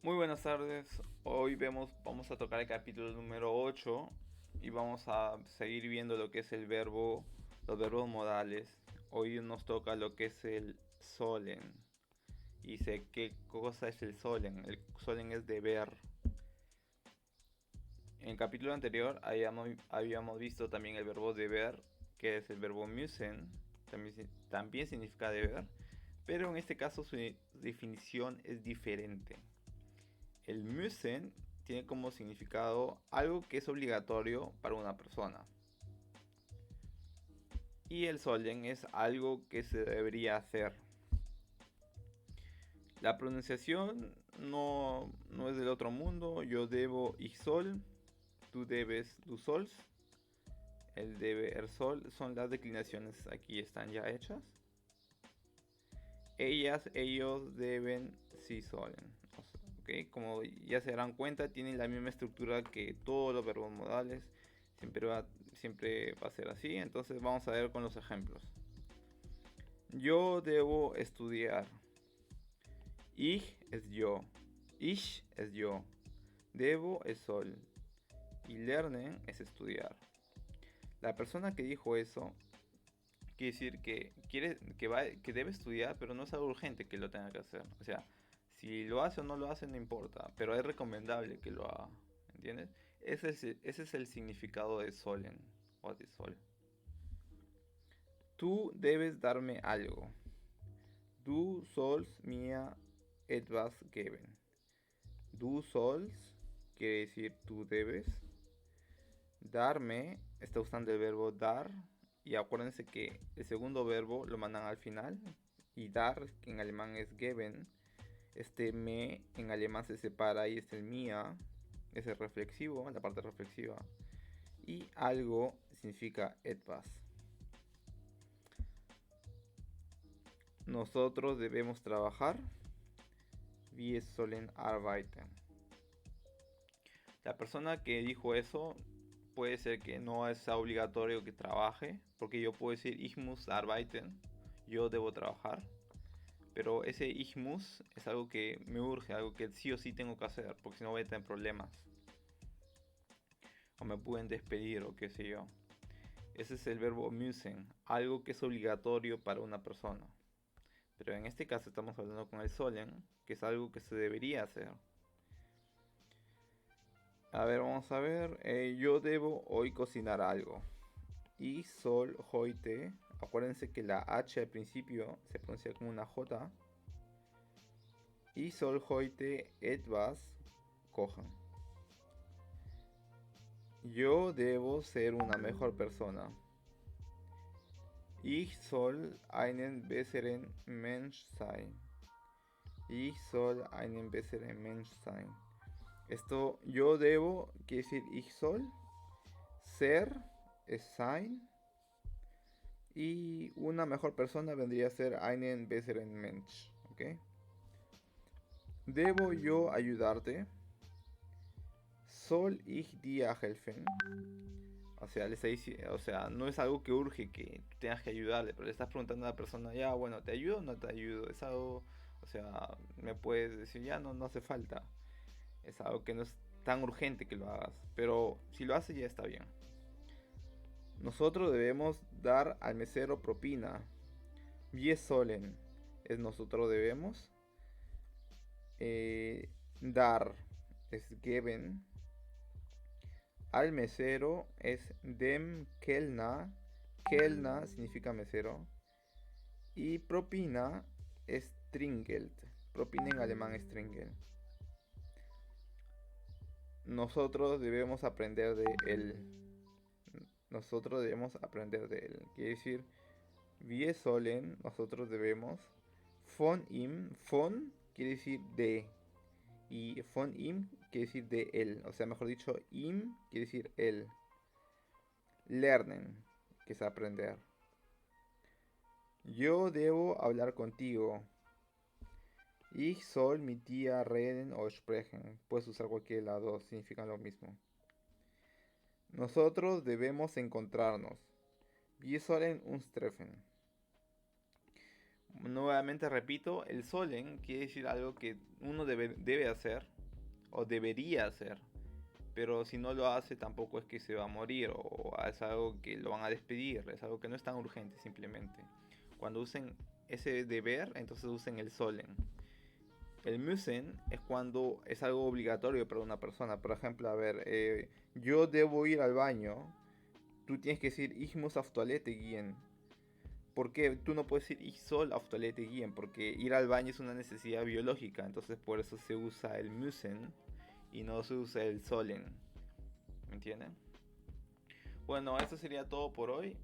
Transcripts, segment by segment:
Muy buenas tardes. Hoy vamos a tocar el capítulo número 8 y vamos a seguir viendo lo que es los verbos modales. Hoy nos toca lo que es el solen. Y sé qué cosa es el solen. El solen es deber. En el capítulo anterior habíamos visto también el verbo deber, que es el verbo müssen, también significa deber, pero en este caso su definición es diferente. El müssen tiene como significado algo que es obligatorio para una persona. Y el sollen es algo que se debería hacer. La pronunciación no es del otro mundo. Yo debo ich soll, tú debes du sollst. El debe, el sol son las declinaciones aquí están ya hechas. Ellas, ellos deben, sí solen. ¿Ok? Como ya se darán cuenta, tienen la misma estructura que todos los verbos modales. Siempre va a ser así. Entonces vamos a ver con los ejemplos. Yo debo estudiar. Ich es yo. Ich es yo. Debo es soll. Y lernen es estudiar. La persona que dijo eso quiere decir que debe estudiar, pero no es algo urgente que lo tenga que hacer. O sea, si lo hace o no lo hace no importa, pero es recomendable que lo haga. ¿Entiendes? Ese es el significado de solen o de sol. Tú debes darme algo. Du sollst mir etwas geben. Du sollst quiere decir tú debes. Darme está usando el verbo dar. Y acuérdense que el segundo verbo lo mandan al final. Y dar, que en alemán es geben. Este me en alemán se separa y es el mía. Es el reflexivo, la parte reflexiva. Y algo significa etwas. Nosotros debemos trabajar. Wir sollen arbeiten. La persona que dijo eso puede ser que no es obligatorio que trabaje, porque yo puedo decir ich muss arbeiten, yo debo trabajar, pero ese ich muss es algo que me urge, algo que sí o sí tengo que hacer, porque si no voy a tener problemas, o me pueden despedir o qué sé yo. Ese es el verbo müssen, algo que es obligatorio para una persona. Pero en este caso estamos hablando con el sollen, que es algo que se debería hacer. A ver, vamos a ver. Yo debo hoy cocinar algo. Y sol heute. Acuérdense que la H al principio se pronuncia como una J. Y sol heute etwas kochen. Yo debo ser una mejor persona. Ich soll einen besseren Mensch sein. Ich soll einen besseren Mensch sein. Esto yo debo quiere decir ich soll. Ser es sein. Y una mejor persona vendría a ser einen besseren Mensch. ¿Ok? ¿Debo yo ayudarte? ¿Soll ich dir helfen? O sea, o sea, no es algo que urge que tú tengas que ayudarle, pero le estás preguntando a la persona, ya, bueno, ¿te ayudo o no te ayudo? Es algo, o sea, me puedes decir, ya, no hace falta. Es algo que no es tan urgente que lo hagas, pero si lo haces ya está bien. Nosotros debemos dar al mesero propina. Wir sollen es nosotros debemos. Dar es geben. Al mesero es dem Kellner. Kellner significa mesero. Y propina es Trinkgeld. Propina en alemán es Trinkgeld. Nosotros debemos aprender de él. Nosotros debemos aprender de él. Quiere decir, wir sollen, nosotros debemos. Von ihm, von quiere decir de. Y von ihm quiere decir de él. O sea, mejor dicho, ihm quiere decir él. Lernen, que es aprender. Yo debo hablar contigo. Ich soll mit dir reden o sprechen. Puedes usar cualquiera de las dos, significan lo mismo. Nosotros debemos encontrarnos. Wir sollen uns treffen. Nuevamente repito, el solen quiere decir algo que uno debe hacer o debería hacer, pero si no lo hace tampoco es que se va a morir o es algo que lo van a despedir, es algo que no es tan urgente simplemente. Cuando usen ese deber, entonces usen el solen. El müssen es cuando es algo obligatorio para una persona. Por ejemplo, a ver, yo debo ir al baño. Tú tienes que decir ich muss auf Toilette gehen. ¿Por qué tú no puedes decir ich soll auf Toilette gehen? Porque ir al baño es una necesidad biológica. Entonces por eso se usa el müssen y no se usa el sollen. ¿Me entienden? Bueno, eso sería todo por hoy.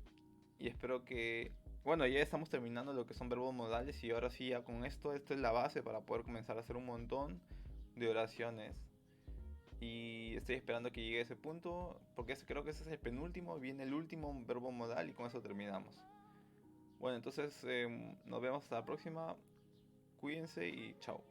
Y espero que... Bueno, ya estamos terminando lo que son verbos modales y ahora sí, ya con esto, esto es la base para poder comenzar a hacer un montón de oraciones. Y estoy esperando que llegue a ese punto, porque creo que ese es el penúltimo, viene el último verbo modal y con eso terminamos. Bueno, entonces nos vemos hasta la próxima, cuídense y chao.